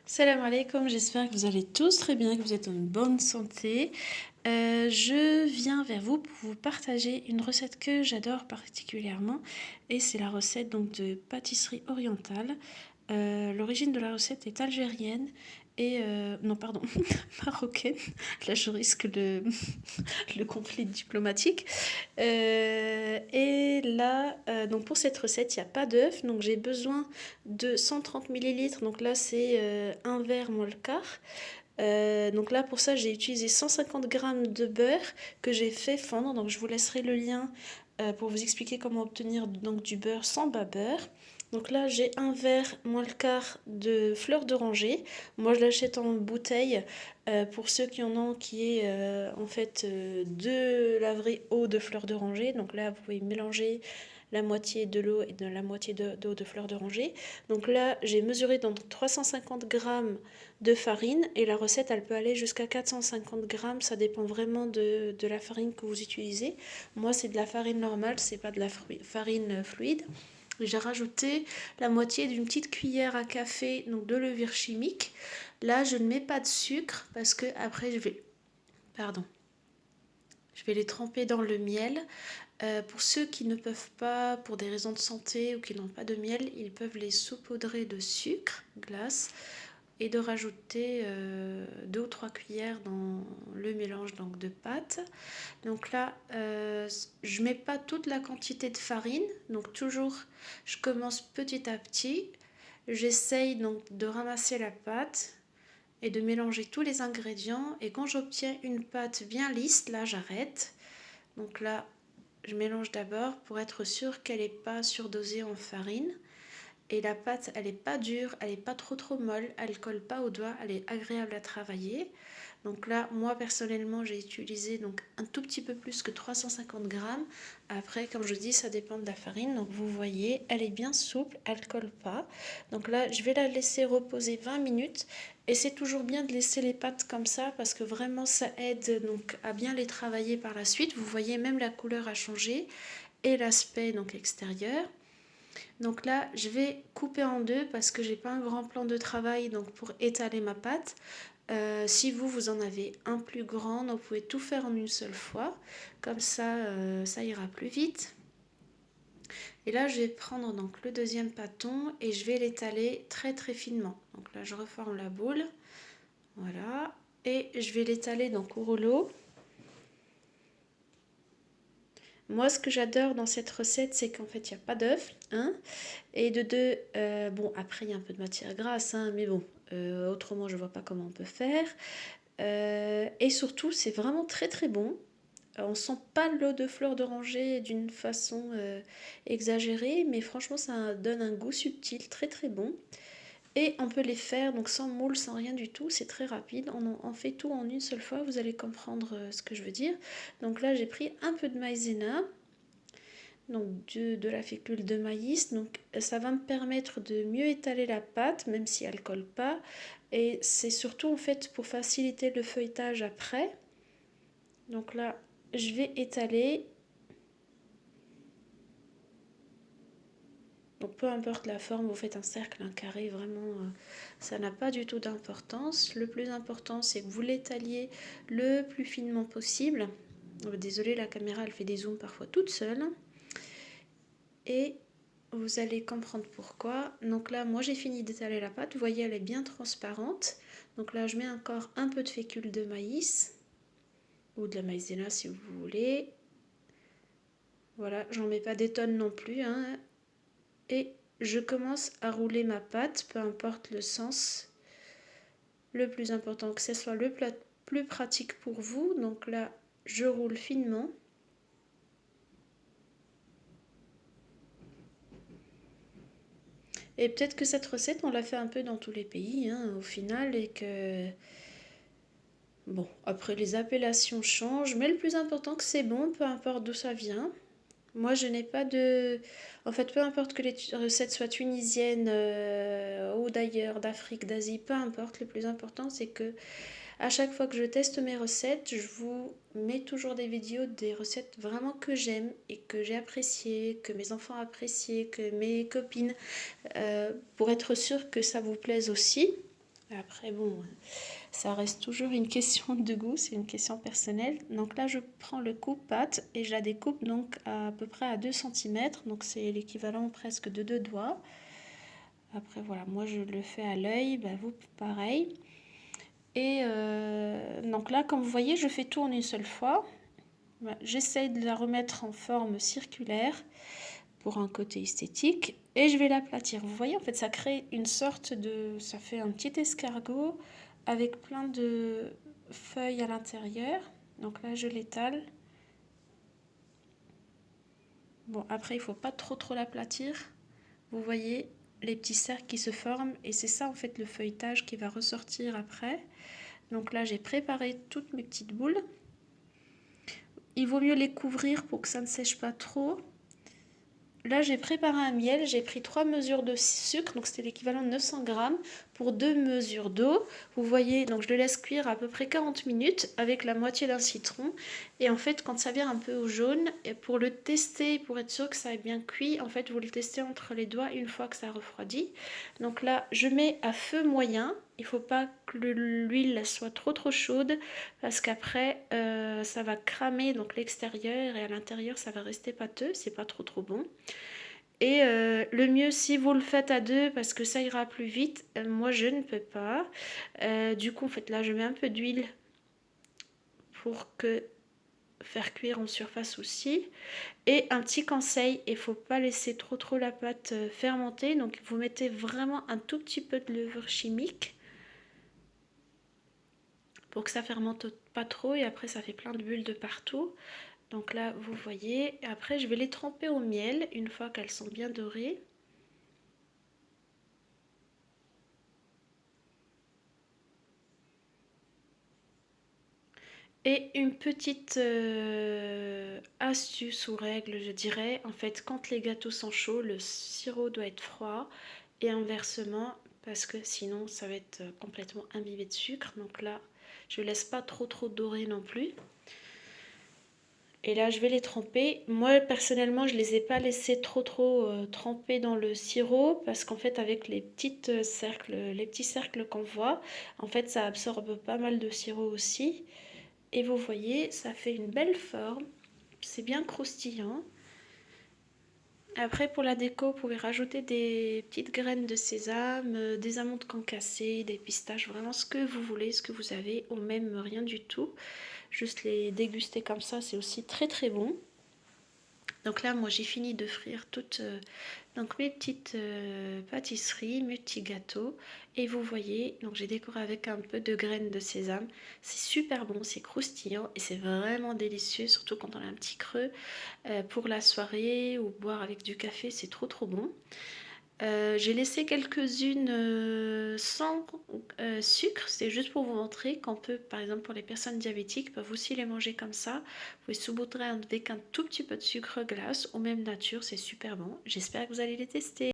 Salam alaikum, j'espère que vous allez tous très bien, que vous êtes en bonne santé. Je viens vers vous pour vous partager une recette que j'adore particulièrement et c'est la recette donc de pâtisserie orientale. L'origine de la recette est algérienne et non pardon marocaine. Là je risque le conflit diplomatique. Et là, donc pour cette recette, il n'y a pas d'œuf. Donc j'ai besoin de 130 millilitres. Donc là, c'est un verre moins le quart. Donc là, pour ça, j'ai utilisé 150 grammes de beurre que j'ai fait fondre. Donc je vous laisserai le lien pour vous expliquer comment obtenir donc, du beurre sans bas beurre. Donc là, j'ai un verre moins le quart de fleur d'oranger. Moi, je l'achète en bouteille. Pour ceux qui en ont, qui est en fait de la vraie eau de fleur d'oranger. Donc là, vous pouvez mélanger la moitié de l'eau et de la moitié d'eau de fleur d'oranger. Donc là, j'ai mesuré dans 350 grammes de farine et la recette, elle peut aller jusqu'à 450 grammes. Ça dépend vraiment de la farine que vous utilisez. Moi, c'est de la farine normale, c'est pas de la farine fluide. J'ai rajouté la moitié d'une petite cuillère à café donc de levure chimique. Là, je ne mets pas de sucre parce que après je vais les tremper dans le miel. Pour ceux qui ne peuvent pas, pour des raisons de santé ou qui n'ont pas de miel, ils peuvent les saupoudrer de sucre glace et de rajouter 2 ou 3 cuillères dans le mélange donc, de pâte. Donc là, je mets pas toute la quantité de farine, donc toujours je commence petit à petit. J'essaye donc de ramasser la pâte et de mélanger tous les ingrédients et quand j'obtiens une pâte bien lisse, là j'arrête. Donc là, je mélange d'abord pour être sûr qu'elle n'est pas surdosée en farine. Et la pâte, elle n'est pas dure, elle n'est pas trop molle, elle ne colle pas aux doigts, elle est agréable à travailler. Donc là, moi personnellement, j'ai utilisé donc un tout petit peu plus que 350 grammes. Après, comme je dis, ça dépend de la farine. Donc vous voyez, elle est bien souple, elle ne colle pas. Donc là, je vais la laisser reposer 20 minutes. Et c'est toujours bien de laisser les pâtes comme ça parce que vraiment ça aide donc à bien les travailler par la suite. Vous voyez, même la couleur a changé et l'aspect donc extérieur. Donc là, je vais couper en deux parce que j'ai pas un grand plan de travail donc pour étaler ma pâte. Si vous en avez un plus grand, donc vous pouvez tout faire en une seule fois. Comme ça, ça ira plus vite. Et là, je vais prendre donc le deuxième pâton et je vais l'étaler très finement. Donc là, je reforme la boule. Voilà. Et je vais l'étaler donc au rouleau. Moi, ce que j'adore dans cette recette, c'est qu'en fait, il n'y a pas d'œuf. Hein, et de deux, bon, après, il y a un peu de matière grasse, hein, mais bon, autrement, je vois pas comment on peut faire. Et surtout, c'est vraiment très bon. On sent pas l'eau de fleur d'oranger d'une façon exagérée, mais franchement, ça donne un goût subtil, très bon. Et on peut les faire donc sans moule, sans rien du tout, c'est très rapide. On fait tout en une seule fois, vous allez comprendre ce que je veux dire. Donc là, j'ai pris un peu de maïzena, donc de la fécule de maïs. Donc ça va me permettre de mieux étaler la pâte, même si elle colle pas. Et c'est surtout en fait pour faciliter le feuilletage après. Donc là, je vais étaler. Donc peu importe la forme, vous faites un cercle, un carré, vraiment, ça n'a pas du tout d'importance. Le plus important, c'est que vous l'étaliez le plus finement possible. Désolée, la caméra, elle fait des zooms parfois toute seule. Et vous allez comprendre pourquoi. Donc là, moi, j'ai fini d'étaler la pâte. Vous voyez, elle est bien transparente. Donc là, je mets encore un peu de fécule de maïs ou de la maïzena si vous voulez. Voilà, j'en mets pas des tonnes non plus, hein. Et je commence à rouler ma pâte, peu importe le sens. Le plus important que ce soit le plus pratique pour vous. Donc là, je roule finement. Et peut-être que cette recette, on l'a fait un peu dans tous les pays, hein, au final, et que... Bon, après les appellations changent, mais le plus important que c'est bon, peu importe d'où ça vient. Moi, je n'ai pas de... En fait, peu importe que les recettes soient tunisiennes ou d'ailleurs, d'Afrique, d'Asie, peu importe. Le plus important, c'est que à chaque fois que je teste mes recettes, je vous mets toujours des vidéos des recettes vraiment que j'aime et que j'ai appréciées, que mes enfants apprécient, que mes copines, pour être sûr que ça vous plaise aussi. Après, bon, ça reste toujours une question de goût, c'est une question personnelle. Donc là, je prends le coupe-pâte et je la découpe donc à peu près à 2 cm. Donc c'est l'équivalent presque de 2 doigts. Après, voilà, moi je le fais à l'œil, bah, vous pareil. Et donc là, comme vous voyez, je fais tout en une seule fois. Voilà, j'essaye de la remettre en forme circulaire pour un côté esthétique et je vais l'aplatir. Vous voyez, en fait, ça crée une sorte de... Ça fait un petit escargot avec plein de feuilles à l'intérieur. Donc là, je l'étale. Bon, après, il ne faut pas trop l'aplatir. Vous voyez les petits cercles qui se forment et c'est ça, en fait, le feuilletage qui va ressortir après. Donc là, j'ai préparé toutes mes petites boules. Il vaut mieux les couvrir pour que ça ne sèche pas trop. Là, j'ai préparé un miel, j'ai pris 3 mesures de sucre, donc c'était l'équivalent de 900 grammes pour 2 mesures d'eau. Vous voyez, donc je le laisse cuire à peu près 40 minutes avec la moitié d'un citron. Et en fait, quand ça vient un peu au jaune, et pour le tester, pour être sûr que ça est bien cuit, en fait, vous le testez entre les doigts une fois que ça refroidit. Donc là, je mets à feu moyen. Il ne faut pas que l'huile soit trop chaude parce qu'après, ça va cramer donc l'extérieur et à l'intérieur, ça va rester pâteux. C'est pas trop bon. Et le mieux, si vous le faites à deux, parce que ça ira plus vite, moi je ne peux pas. Du coup, en fait, là, je mets un peu d'huile pour que faire cuire en surface aussi. Et un petit conseil, il ne faut pas laisser trop la pâte fermenter. Donc, vous mettez vraiment un tout petit peu de levure chimique pour que ça fermente pas trop. Et après, ça fait plein de bulles de partout. Donc là, vous voyez. Après, je vais les tremper au miel une fois qu'elles sont bien dorées. Et une petite astuce ou règle, je dirais, en fait, quand les gâteaux sont chauds, le sirop doit être froid et inversement, parce que sinon ça va être complètement imbibé de sucre. Donc là, je laisse pas trop dorer non plus. Et là, je vais les tremper. Moi, personnellement, je les ai pas laissés trop tremper dans le sirop parce qu'en fait, avec les petits cercles qu'on voit, en fait, ça absorbe pas mal de sirop aussi. Et vous voyez, ça fait une belle forme. C'est bien croustillant. Après, pour la déco, vous pouvez rajouter des petites graines de sésame, des amandes concassées, des pistaches, vraiment ce que vous voulez, ce que vous avez, ou même rien du tout. Juste les déguster comme ça, c'est aussi très bon. Donc là, moi, j'ai fini de frire toutes donc mes petites pâtisseries, mes petits gâteaux. Et vous voyez, donc j'ai décoré avec un peu de graines de sésame. C'est super bon, c'est croustillant et c'est vraiment délicieux, surtout quand on a un petit creux pour la soirée ou boire avec du café, c'est trop bon. J'ai laissé quelques-unes sans sucre, c'est juste pour vous montrer qu'on peut, par exemple pour les personnes diabétiques, peuvent aussi les manger comme ça. Vous pouvez saupoudrer avec un tout petit peu de sucre glace ou même nature, c'est super bon. J'espère que vous allez les tester.